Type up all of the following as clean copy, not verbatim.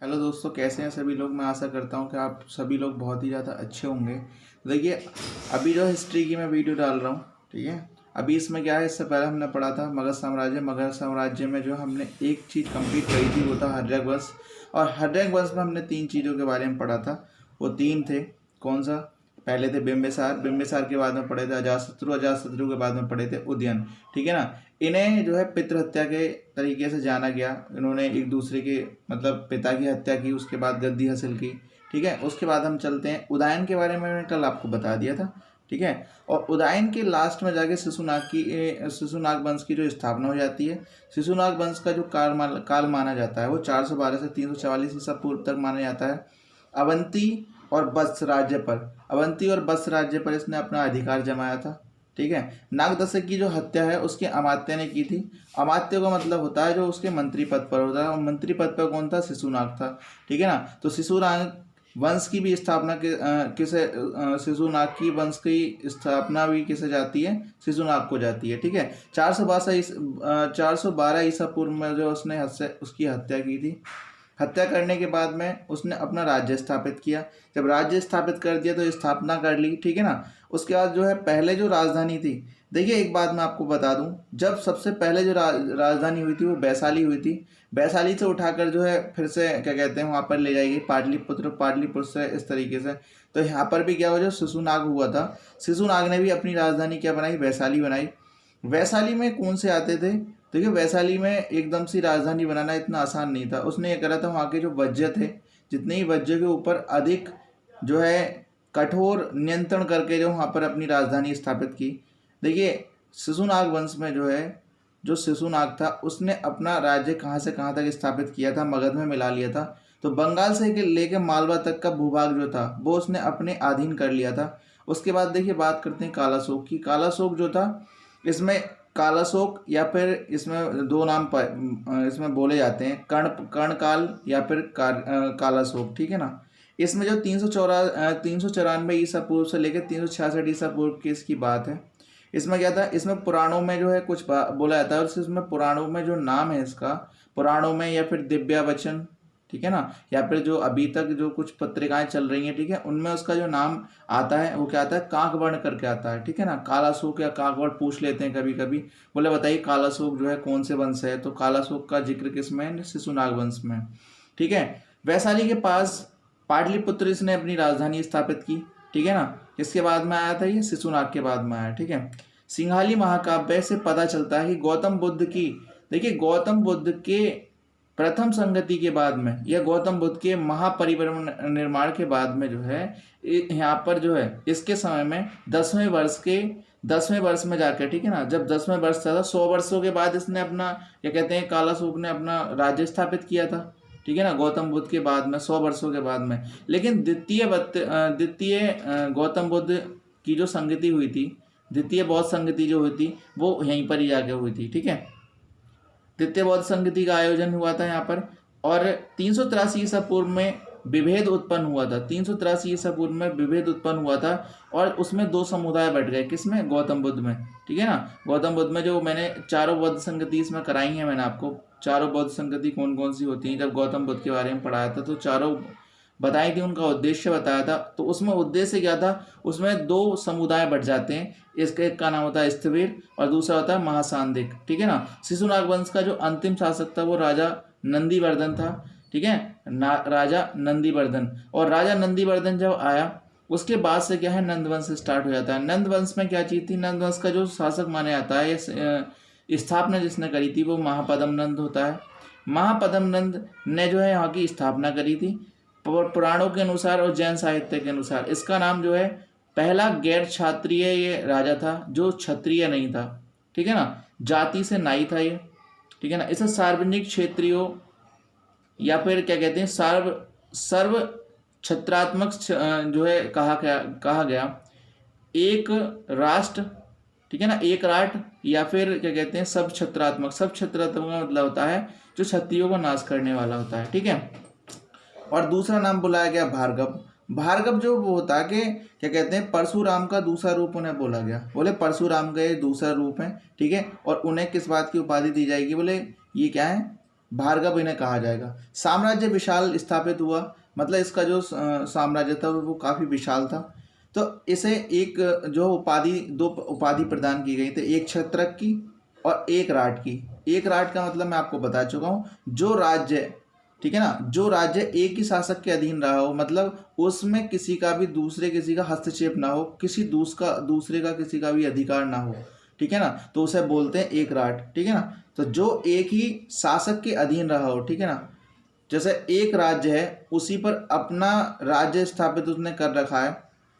Hello दोस्तों, कैसे हैं सभी लोग। मैं आशा करता हूं कि आप सभी लोग बहुत ही ज़्यादा अच्छे होंगे। देखिए, अभी जो हिस्ट्री की मैं वीडियो डाल रहा हूं, ठीक है। अभी इसमें क्या है, इससे पहले हमने पढ़ा था मगध साम्राज्य। मगध साम्राज्य में जो हमने एक चीज़ कंप्लीट करी थी वो था हर्यक वंश। और हर्यक वंश में हमने तीन चीज़ों के बारे में पढ़ा था। वो तीन थे, कौन सा? पहले थे बिम्बिसार, बिम्बिसार के बाद में पढ़े थे अजातशत्रु, अजातशत्रु के बाद में पढ़े थे उदयन, ठीक है ना। इन्हें जो है पितृ हत्या के तरीके से जाना गया। इन्होंने एक दूसरे के मतलब पिता की हत्या की, उसके बाद गद्दी हासिल की, ठीक है। उसके बाद हम चलते हैं उदयन के बारे में, मैंने कल आपको बता दिया था, ठीक है। और उदयन के लास्ट में जाके शिशुनाग वंश की जो स्थापना हो जाती है। शिशुनाग वंश का जो काल माना जाता है वो 412 से 344 ईसा पूर्व तक माना जाता है। अवंती और बत्स राज्य पर, अवंती और बत्स राज्य पर इसने अपना अधिकार जमाया था, ठीक है। नागदशक की जो हत्या है उसके अमात्य ने की थी। अमात्य का मतलब होता है जो उसके मंत्री पद पर होता है, और मंत्री पद पर कौन था? शिशुनाग था, ठीक है ना। तो शिशुनाग वंश की भी स्थापना किसे शिशुनाग की वंश की स्थापना भी किसे जाती है? शिशुनाग को जाती है, ठीक है। 412 ईसा पूर्व में जो उसने उसकी हत्या की थी। हत्या करने के बाद में उसने अपना राज्य स्थापित किया। जब राज्य स्थापित कर दिया तो स्थापना कर ली, ठीक है ना। उसके बाद जो है पहले जो राजधानी थी, देखिए एक बात मैं आपको बता दूं, जब सबसे पहले जो राजधानी हुई थी वो वैशाली हुई थी। वैशाली से उठाकर जो है फिर से क्या कहते हैं वहाँ पर ले जाएगी पाटलिपुत्र, पाटलिपुत्र से इस तरीके से। तो यहाँ पर भी क्या हुआ, जो शिशुनाग हुआ था, शिशुनाग ने भी अपनी राजधानी क्या बनाई? वैशाली बनाई। वैशाली में कौन से आते थे? देखिए, वैशाली में एकदम से राजधानी बनाना इतना आसान नहीं था। उसने ये करा था, वहाँ के जो वज्य थे, जितने ही वज्य के ऊपर अधिक जो है कठोर नियंत्रण करके जो वहाँ पर अपनी राजधानी स्थापित की। देखिए, शिशुनाग वंश में जो है, जो शिशुनाग था उसने अपना राज्य कहाँ से कहाँ तक स्थापित किया था? मगध में मिला लिया था। तो बंगाल से लेकर मालवा तक का भूभाग जो था वो उसने अपने अधीन कर लिया था। उसके बाद देखिए बात करते हैं कालाशोक की। कालाशोक जो था, इसमें कालाशोक या फिर इसमें दो नाम इसमें बोले जाते हैं, कर्णकाल या फिर कालाशोक, ठीक है ना। इसमें जो 394 ईसा पूर्व से लेकर 366 ईसा पूर्व की इसकी बात है। इसमें क्या था, इसमें पुराणों में जो है कुछ बोला जाता है, और इसमें पुराणों में जो नाम है इसका, पुराणों में या फिर दिव्या वचन, ठीक है ना, या फिर जो अभी तक जो कुछ पत्रिकाएं चल रही हैं, ठीक है, उनमें उसका जो नाम आता है वो क्या आता है? काकवर्ण करके आता है, ठीक है ना। कालाशोक या काकवर्ण पूछ लेते हैं कभी कभी, बोले बताइए कालाशोक जो है कौन से वंश है? तो कालाशोक का जिक्र किसमें है? शिशुनाग वंश में, ठीक है। वैशाली के पास पाटलिपुत्र इसने अपनी राजधानी स्थापित की, ठीक है ना। इसके बाद में आया था ये, शिशुनाग के बाद में आया, ठीक है। सिंघाली महाकाव्य से पता चलता है कि गौतम बुद्ध की, देखिए गौतम बुद्ध के प्रथम संगति के बाद में या गौतम बुद्ध के महापरिनिर्वाण निर्माण के बाद में जो है यहाँ पर जो है इसके समय में 10वें वर्ष में जाकर, ठीक है ना, जब 10वें वर्ष था 100 वर्षों के बाद इसने अपना क्या कहते हैं कालाशोक ने अपना राज्य स्थापित किया था, ठीक है ना, गौतम बुद्ध के बाद में 100 वर्षों के बाद में। लेकिन द्वितीय गौतम बुद्ध की जो संगति हुई थी, द्वितीय बौद्ध संगति जो हुई थी वो यहीं पर ही जाके हुई थी, ठीक है। द्वितीय बौद्ध संगति का आयोजन हुआ था यहाँ पर, और 383 ईसा पूर्व में विभेद उत्पन्न हुआ था। 383 ईसा पूर्व में विभेद उत्पन्न हुआ था, और उसमें दो समुदाय बढ़ गए। किसमें? गौतम बुद्ध में, ठीक है ना। गौतम बुद्ध में जो मैंने चारों बौद्ध संगति इसमें कराई है, मैंने आपको चारों बौद्ध संगति कौन कौन सी होती हैं जब गौतम बुद्ध के बारे में पढ़ाया था, तो चारों बताई थी, उनका उद्देश्य बताया था। तो उसमें उद्देश्य क्या था? उसमें दो समुदाय बढ़ जाते हैं। इसका एक का नाम होता है स्थविर और दूसरा होता है महासांदिक, ठीक है ना। शिशुनाग वंश का जो अंतिम शासक था वो राजा नंदीवर्धन था, ठीक है, राजा नंदीवर्धन। और राजा नंदीवर्धन जब आया उसके बाद से क्या है, नंद वंश स्टार्ट हो जाता है। नंद वंश में क्या चीज़ थी? नंद वंश का जो शासक माना जाता है, स्थापना जिसने करी थी वो महापद्म नंद होता है। महापद्म नंद ने जो है यहाँ की स्थापना करी थी। पुराणों के अनुसार और जैन साहित्य के अनुसार इसका नाम जो है, पहला गैर क्षत्रिय ये राजा था जो क्षत्रिय नहीं था, ठीक है ना, जाति से नाई था ये, ठीक है ना। इसे सार्वजनिक क्षेत्रियों या फिर क्या कहते हैं सर्व छत्रात्मक जो है कहा गया एक राष्ट्र, ठीक है ना, एक राष्ट्र, या फिर क्या कहते हैं सब छत्रात्मक का मतलब होता है जो क्षत्रियों को नाश करने वाला होता है, ठीक है। और दूसरा नाम बुलाया गया भार्गव। भार्गव जो वो होता है कि क्या कहते हैं परशुराम का दूसरा रूप उन्हें बोला गया, बोले परशुराम का ये दूसरा रूप है, ठीक है। और उन्हें किस बात की उपाधि दी जाएगी? बोले ये क्या है? भार्गव इन्हें कहा जाएगा। साम्राज्य विशाल स्थापित हुआ, मतलब इसका जो साम्राज्य था वो काफ़ी विशाल था। तो इसे एक जो उपाधि, दो उपाधि प्रदान की गई थी, एक क्षत्रप की और एक राठ की। एक राठ का मतलब मैं आपको बता चुका हूँ, जो राज्य, ठीक है ना, जो राज्य एक ही शासक के अधीन रहा हो, मतलब उसमें किसी का भी दूसरे किसी का हस्तक्षेप ना हो, किसी दूसरे का किसी का भी अधिकार ना हो, ठीक है ना, तो उसे बोलते हैं एक राठ, ठीक है ना। तो जो एक ही शासक के अधीन रहा हो, ठीक है ना, जैसे एक राज्य है उसी पर अपना राज्य स्थापित उसने कर रखा है,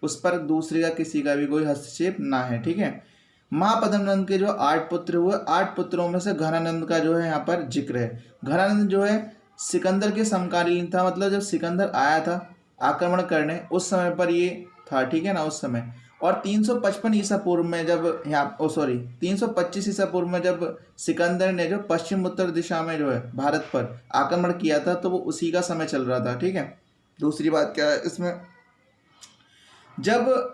उस पर दूसरे का किसी का भी कोई हस्तक्षेप ना है, ठीक है। महापद्मनंद के जो 8 पुत्र हुए, 8 पुत्रों में से घनानंद का जो है यहाँ पर जिक्र है। घनानंद जो है सिकंदर के समकालीन था, मतलब जब सिकंदर आया था आक्रमण करने उस समय पर ये था, ठीक है ना, उस समय। और 355 ईसा पूर्व में जब यहाँ 325 ईसा पूर्व में जब सिकंदर ने जो पश्चिम उत्तर दिशा में जो है भारत पर आक्रमण किया था, तो वो उसी का समय चल रहा था, ठीक है। दूसरी बात क्या है इसमें, जब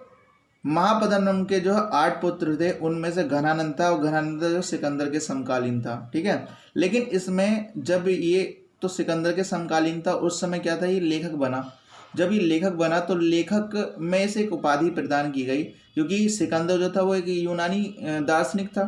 महापद्मनंद के जो 8 पुत्र थे उनमें से घनानंद था, और घनानंद जो सिकंदर के समकालीन था, ठीक है। लेकिन इसमें जब ये तो सिकंदर के समकालीन था, उस समय क्या था, ये लेखक बना। जब ये लेखक बना तो लेखक में से एक उपाधि प्रदान की गई, क्योंकि सिकंदर जो था वो एक यूनानी दार्शनिक था,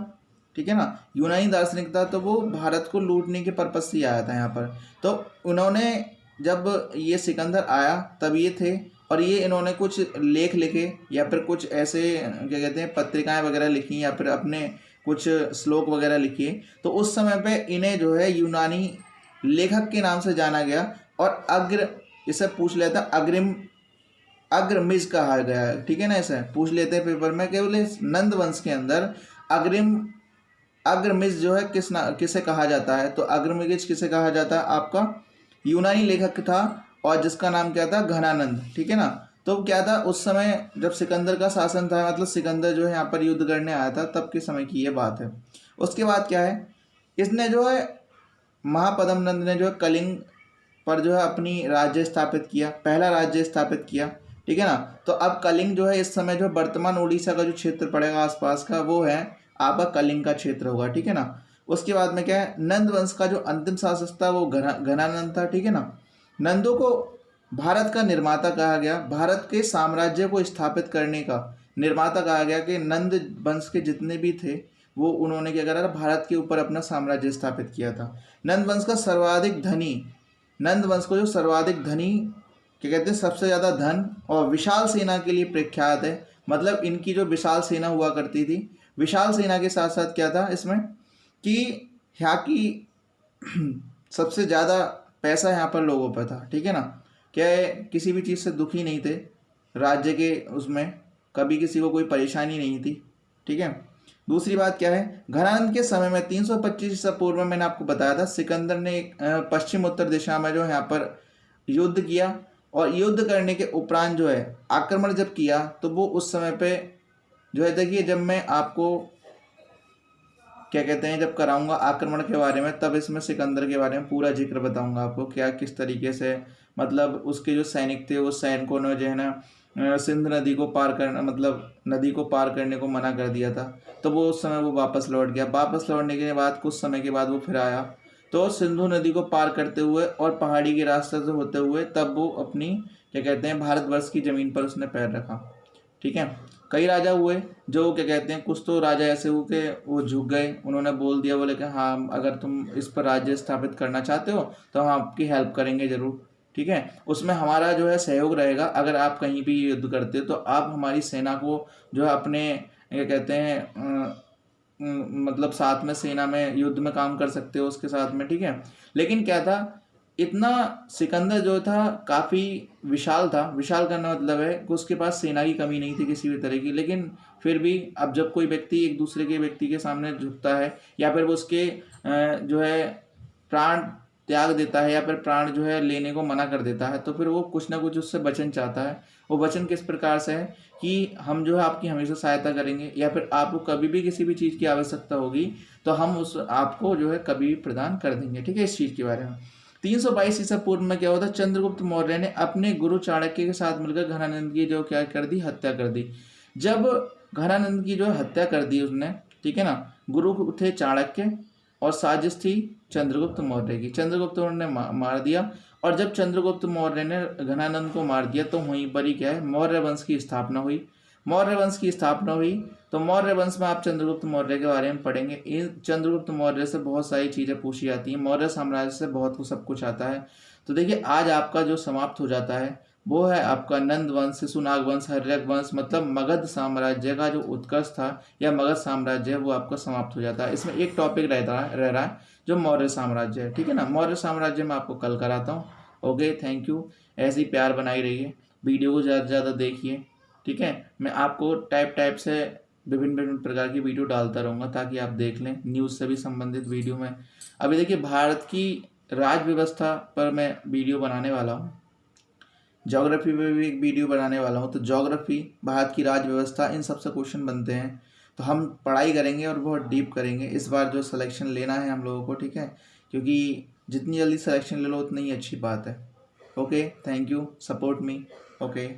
ठीक है ना, यूनानी दार्शनिक था, तो वो भारत को लूटने के पर्पज से आया था यहाँ पर। तो उन्होंने, जब ये सिकंदर आया तब ये थे, और ये इन्होंने कुछ लेख लिखे या फिर कुछ ऐसे क्या कहते हैं पत्रिकाएं वगैरह लिखी, या फिर अपने कुछ श्लोक वगैरह लिखे। तो उस समय पे इन्हें जो है यूनानी लेखक के नाम से जाना गया, और अग्र, इसे पूछ लेता अग्रमिज कहा गया है, ठीक है ना। इसे पूछ लेते हैं पेपर में, केवल नंद वंश के अंदर अग्रमिज जो है किसे कहा जाता है, तो अग्रमिज किसे कहा जाता है, आपका यूनानी लेखक था, और जिसका नाम क्या था, घनानंद, ठीक है ना। तो क्या था, उस समय जब सिकंदर का शासन था, मतलब सिकंदर जो है यहाँ पर युद्ध करने आया था, तब के समय की ये बात है। उसके बाद क्या है, इसने जो है महापद्मनंद ने जो है कलिंग पर जो है अपनी राज्य स्थापित किया, पहला राज्य स्थापित किया, ठीक है ना। तो अब कलिंग जो है इस समय जो वर्तमान उड़ीसा का जो क्षेत्र पड़ेगा आसपास का, वो है आपका कलिंग का क्षेत्र होगा, ठीक है ना। उसके बाद में क्या है, नंद वंश का जो अंतिम शासक था वो घनानंद था, ठीक है ना। नंदों को भारत का निर्माता कहा गया, भारत के साम्राज्य को स्थापित करने का निर्माता कहा गया, कि नंद वंश के जितने भी थे वो उन्होंने क्या करा था, भारत के ऊपर अपना साम्राज्य स्थापित किया था। नंद वंश का सर्वाधिक धनी, नंद वंश को जो सर्वाधिक धनी क्या कहते हैं, सबसे ज़्यादा धन और विशाल सेना के लिए प्रख्यात है। मतलब इनकी जो विशाल सेना हुआ करती थी, विशाल सेना के साथ साथ क्या था इसमें कि यहाँ की सबसे ज़्यादा पैसा यहाँ पर लोगों पर था, ठीक है ना। क्या है, किसी भी चीज़ से दुखी नहीं थे राज्य के, उसमें कभी किसी को कोई परेशानी नहीं थी, ठीक है। दूसरी बात क्या है, घनानंद के समय में 325 ईसा पूर्व में मैंने आपको बताया था, सिकंदर ने पश्चिम उत्तर दिशा में जो है यहाँ पर युद्ध किया, और युद्ध करने के उपरांत जो है आक्रमण जब किया, तो वो उस समय पे जो है, देखिए जब मैं आपको क्या कहते हैं जब कराऊंगा आक्रमण के बारे में, तब इसमें सिकंदर के बारे में पूरा जिक्र बताऊंगा आपको, क्या किस तरीके से, मतलब उसके जो सैनिक थे, उस सैनिकों ने जो है ना सिंध नदी को पार करना, मतलब नदी को पार करने को मना कर दिया था, तो वो उस समय वो वापस लौट गया। वापस लौटने के बाद कुछ समय के बाद वो फिर आया, तो सिंधु नदी को पार करते हुए और पहाड़ी के रास्ते से होते हुए तब वो अपनी क्या कहते हैं भारतवर्ष की ज़मीन पर उसने पैर रखा, ठीक है। कई राजा हुए जो क्या कहते हैं, कुछ तो राजा ऐसे हुए कि वो झुक गए, उन्होंने बोल दिया, बोले कि हाँ अगर तुम इस पर राज्य स्थापित करना चाहते हो तो हम आपकी हेल्प करेंगे ज़रूर, ठीक है, उसमें हमारा जो है सहयोग रहेगा। अगर आप कहीं भी युद्ध करते हो तो आप हमारी सेना को जो है अपने क्या कहते हैं मतलब साथ में सेना में युद्ध में काम कर सकते हो उसके साथ में, ठीक है। लेकिन क्या था, इतना सिकंदर जो था काफ़ी विशाल था, विशाल करना मतलब है कि उसके पास सेना की कमी नहीं थी किसी भी तरह की। लेकिन फिर भी अब जब कोई व्यक्ति एक दूसरे के व्यक्ति के सामने झुकता है, या फिर वो उसके जो है प्राण त्याग देता है, या फिर प्राण जो है लेने को मना कर देता है, तो फिर वो कुछ ना कुछ उससे वचन चाहता है। वो वचन किस प्रकार से है कि हम जो है आपकी हमेशा सहायता करेंगे, या फिर आपको कभी भी किसी भी चीज़ की आवश्यकता होगी तो हम उस आपको जो है कभी भी प्रदान कर देंगे, ठीक है। इस चीज़ के बारे में 322 ईसा पूर्व में क्या होता, चंद्रगुप्त मौर्य ने अपने गुरु चाणक्य के साथ मिलकर घनानंद की जो क्या कर दी, हत्या कर दी। जब घनानंद की जो हत्या कर दी उसने, ठीक है ना, गुरु थे चाणक्य, और साजिश थी चंद्रगुप्त मौर्य की। चंद्रगुप्त मौर्य ने मार दिया, और जब चंद्रगुप्त मौर्य ने घनानंद को मार दिया तो वहीं पर ही क्या है, मौर्य वंश की स्थापना हुई। मौर्य वंश की स्थापना हुई तो मौर्य वंश में आप चंद्रगुप्त मौर्य के बारे में पढ़ेंगे। इन चंद्रगुप्त मौर्य से बहुत सारी चीज़ें पूछी जाती हैं, मौर्य साम्राज्य से बहुत कुछ सब कुछ आता है। तो देखिए आज आपका जो समाप्त हो जाता है वो है आपका नंद वंश, शिशुनाग वंश, हर्यक वंश, मतलब मगध साम्राज्य का जो उत्कर्ष था या मगध साम्राज्य है वो आपका समाप्त हो जाता है। इसमें एक टॉपिक रह रहा है जो मौर्य साम्राज्य है, ठीक है ना। मौर्य साम्राज्य में आपको कल कराता हूँ। Okay, thank you. ऐसे ही प्यार बनाई रहिए, वीडियो को ज़्यादा से ज़्यादा देखिए, ठीक है। मैं आपको टाइप से विभिन्न प्रकार की वीडियो डालता रहूँगा ताकि आप देख लें, न्यूज़ से भी संबंधित वीडियो में। अभी देखिए भारत की राज व्यवस्था पर मैं वीडियो बनाने वाला हूँ, ज्योग्राफी में भी एक वीडियो बनाने वाला हूँ। तो ज्योग्राफी, भारत की राज व्यवस्था, इन सब से क्वेश्चन बनते हैं, तो हम पढ़ाई करेंगे और बहुत डीप करेंगे इस बार जो सिलेक्शन लेना है हम लोगों को, ठीक है, क्योंकि जितनी जल्दी सिलेक्शन ले लो उतनी ही अच्छी बात है। Okay, thank you, support me. Okay.